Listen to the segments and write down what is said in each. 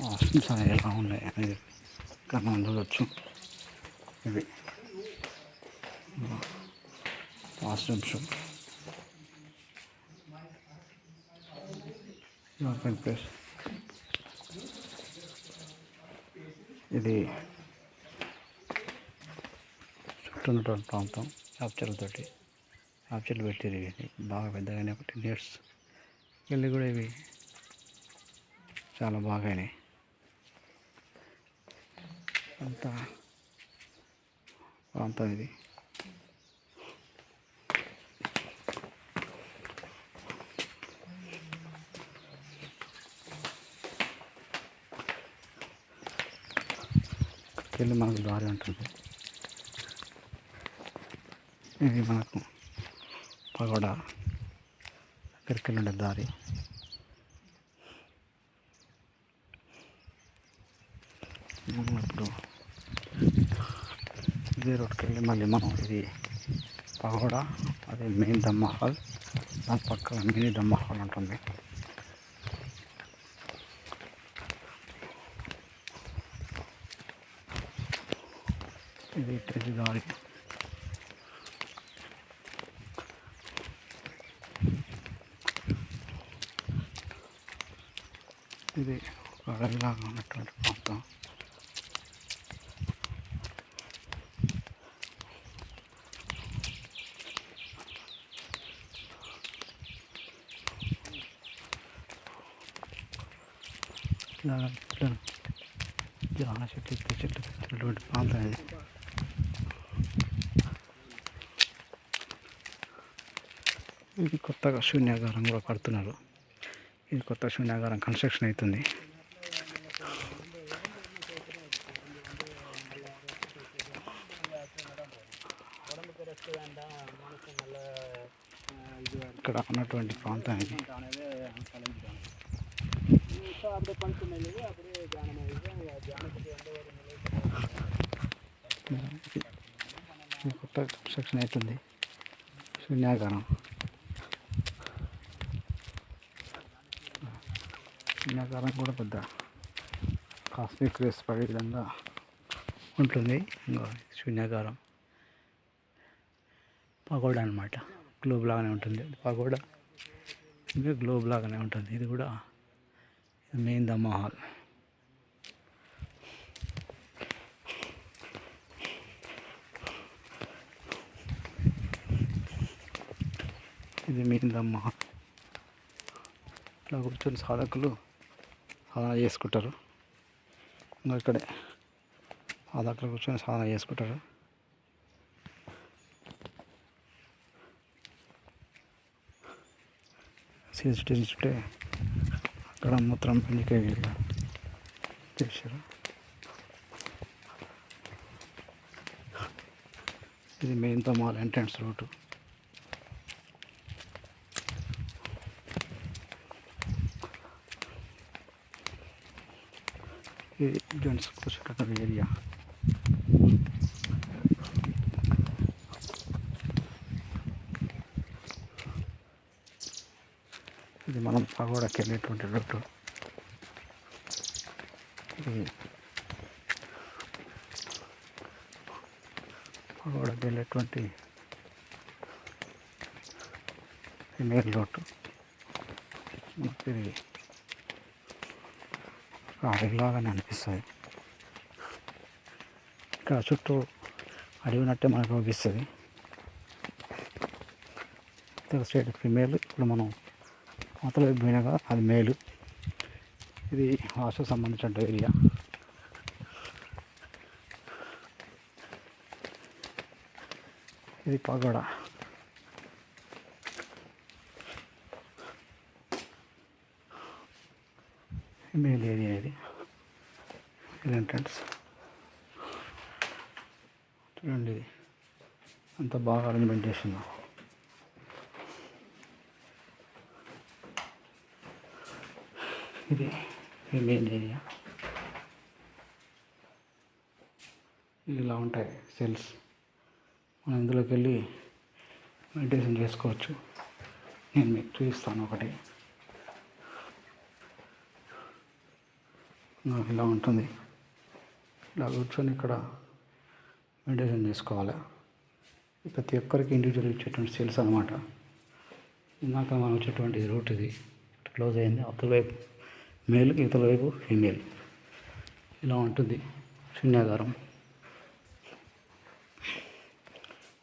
Washrooms అనేవి ఎలా ఉన్నాయి అనేది ఇక్కడ మనం చూడవచ్చు. ఇవి వాష్రూమ్స్ ఓపెన్ ప్లేస్. ఇది చుట్టూ ఉన్నటువంటి ప్రాంతం యాప్చర్లతోటి యాప్చర్లు పెట్టారు. ఇవి బాగా పెద్దగానే ఒకటి నీడ్స్ వెళ్ళి కూడా ఇవి చాలా బాగానే అంత ప్రాంతం ఇది. వెళ్ళి మనకు దారి ఉంటుంది. ఇది మనకు పగోడా దగ్గరికి వెళ్ళే దారి. ఇప్పుడు ఇదే రోడ్కి వెళ్ళి మళ్ళీ మనం ఇది పగోడా, అదే మెయిన్ దమ్మా హాల్, దాని పక్కన మినీ దమ్మా హాల్ ఉంటుంది. ఇది ఇటు దారి. ఇది ఒక అడవిలాగా ఉన్నటువంటి ప్రాంతం. జాన చెట్లు పెట్టినటువంటి ప్రాంతం ఇది. ఇది కొత్తగా శూన్యాగారం కూడా కడుతున్నారు. ఇది కొత్త శూన్యాగారం కన్స్ట్రక్షన్ అవుతుంది. ఇక్కడ ఉన్నటువంటి ప్రాంతం ఇది. కొత్త కన్స్ట్రక్షన్ అవుతుంది శూన్యాగారం. శూన్యాగారం కూడా పెద్ద కాస్మిక్ రేస్ పడే విధంగా ఉంటుంది. ఇంకా శూన్యాగారం పగోడా అనమాట. గ్లోబ్ లాగానే ఉంటుంది పగోడా. ఇంకా గ్లోబ్ లాగానే ఉంటుంది. ఇది కూడా మెయిన్ దమ్మా హాల్. ఇది మెయిన్ దమ్మా హాల్. ఇలా కూర్చొని సాధకులు సాధన చేసుకుంటారు. ఇంకా ఇక్కడే సాధకులు కూర్చొని సాధన చేసుకుంటారు. చూస్తే అక్కడ మూత్రం పెళ్లికే చేశారు. ఇది మెయిన్ దమ్మాల్ ఎంట్రన్స్ రూటు. ఇది జెంట్స్ కూర్చోటటువంటి ఏరియా. ఇది మనం పగోడాకి వెళ్ళేటువంటి రూటు. ఇది పగోడాకి వెళ్ళేటువంటి మెయిన్ రోడ్డు. ఇది అడవిలాగానే అనిపిస్తుంది. ఇక్కడ చుట్టూ అడవినట్టే మనకు అనిపిస్తుంది. Side female. ఇప్పుడు మనం అవతల పోయినాక అది మేలు. ఇది హాస్టల్ సంబంధించిన ఏరియా. ఇది పగోడా. Male area. ఇది ఎంట్రన్స్ చూడండి. ఇది అంత బాగా అరేంజ్మెంట్ చేస్తున్నాం. ఇది మెయిన్ ఏరియా. ఇలా ఉంటాయి సెల్స్. మనం ఇందులోకి వెళ్ళి మెడిటేషన్ చేసుకోవచ్చు. నేను మీకు చూపిస్తాను ఒకటి. ఇలా ఉంటుంది. ఇలా కూర్చొని ఇక్కడ మెడిటేషన్ చేసుకోవాలి. ప్రతి ఒక్కరికి ఇండివిజువల్ ఇచ్చేటువంటి సెల్స్ అనమాట. ఇందాక మనం వచ్చేటువంటి రూట్ ఇది క్లోజ్ అయింది. అవతల వైపు మేల్, ఇవతల వైపు ఫీమేల్. ఇలా ఉంటుంది శూన్యాగారం.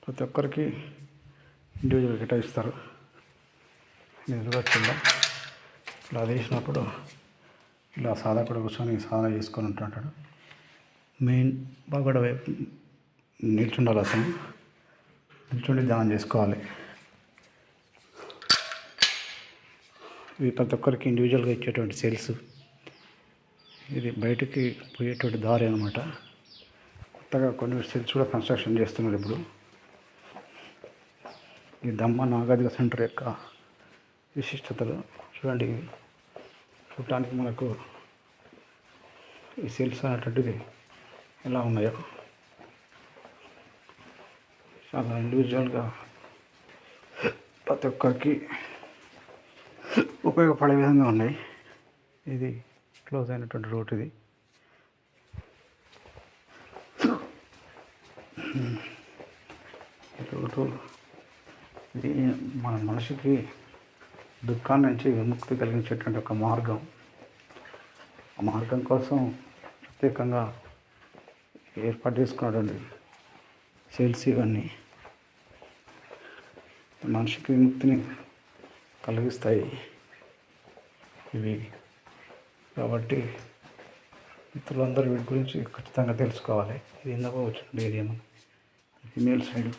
ప్రతి ఒక్కరికి ఇండివిజువల్ కేటాయిస్తారు. నిద్రవచ్చిందా ఇలా వేసినప్పుడు ఇలా సాధకుడు కూర్చొని సాధన చేసుకొని ఉంటుంటాడు. మెయిన్ బాగా వైపు నిల్చుండాలి. అతను నిల్చుండి ధ్యానం చేసుకోవాలి. ఇవి ప్రతి ఒక్కరికి ఇండివిజువల్గా ఇచ్చేటువంటి సెల్స్. ఇది బయటికి పోయేటువంటి దారి అనమాట. కొత్తగా కొన్ని సెల్స్ కూడా కన్స్ట్రక్షన్ చేస్తున్నారు ఇప్పుడు. ఈ దమ్మ నాగార్జున సెంటర్ యొక్క విశిష్టతలు చూడండి. చూడటానికి మనకు ఈ సెల్స్ అనేటువంటిది ఎలా ఉన్నాయో చాలా ఇండివిజువల్గా ప్రతి ఒక్కరికి ఉపయోగపడే విధంగా ఉన్నాయి. ఇది క్లోజ్ అయినటువంటి రూట్. ఇది రూటు ఇది మన మనిషికి దుఃఖాన్ని నుంచి విముక్తి కలిగించేటువంటి ఒక మార్గం. ఆ మార్గం కోసం ప్రత్యేకంగా ఏర్పాటు చేసుకున్నటువంటి సెల్స్ ఇవన్నీ మనిషికి విముక్తిని కలిగిస్తాయి ఇవి. కాబట్టి మిత్రులందరూ వీటి గురించి ఖచ్చితంగా తెలుసుకోవాలి. ఇది ఎందుకో వచ్చింది. ఇది ఏమో ఫిమేల్ సైడు,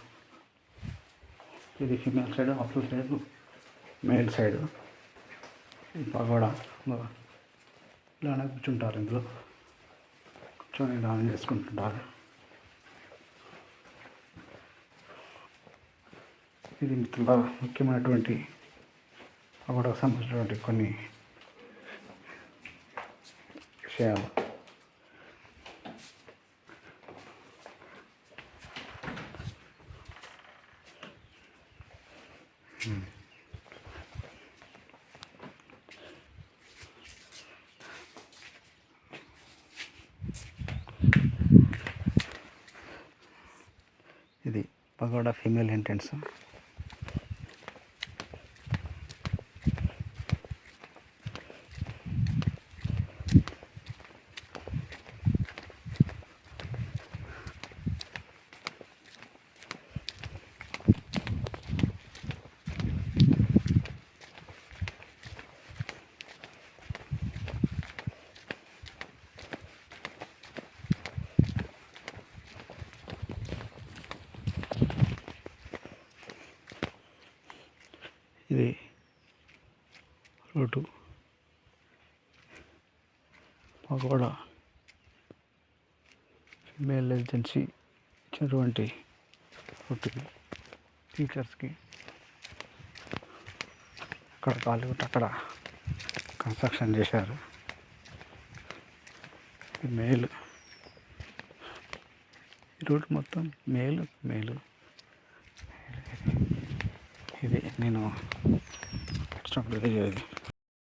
ఇది ఫిమేల్ సైడ్, అప్పుడు సైడ్ మేల్ సైడు. ఈ పగోడా ఇలానే కూర్చుంటారు. ఇందులో కూర్చొని దానం చేసుకుంటుంటారు. ఇది మిత్రుల ముఖ్యమైనటువంటి పగోడాకు సంబంధించినటువంటి కొన్ని విషయాలు. ఇది పగోడా ఫీమేల్ ఎంట్రన్స్. ఇది రూటు పగోడా ఫీమేల్ ఏజెన్సీ ఇచ్చినటువంటి రూటుకి టీచర్స్కి అక్కడ ఖాళీ ఉంటే అక్కడ కన్స్ట్రక్షన్ చేశారు. ఇది మేలు. ఈ రూట్ మొత్తం మేలు. ఇది నేను వచ్చినప్పుడు ఇది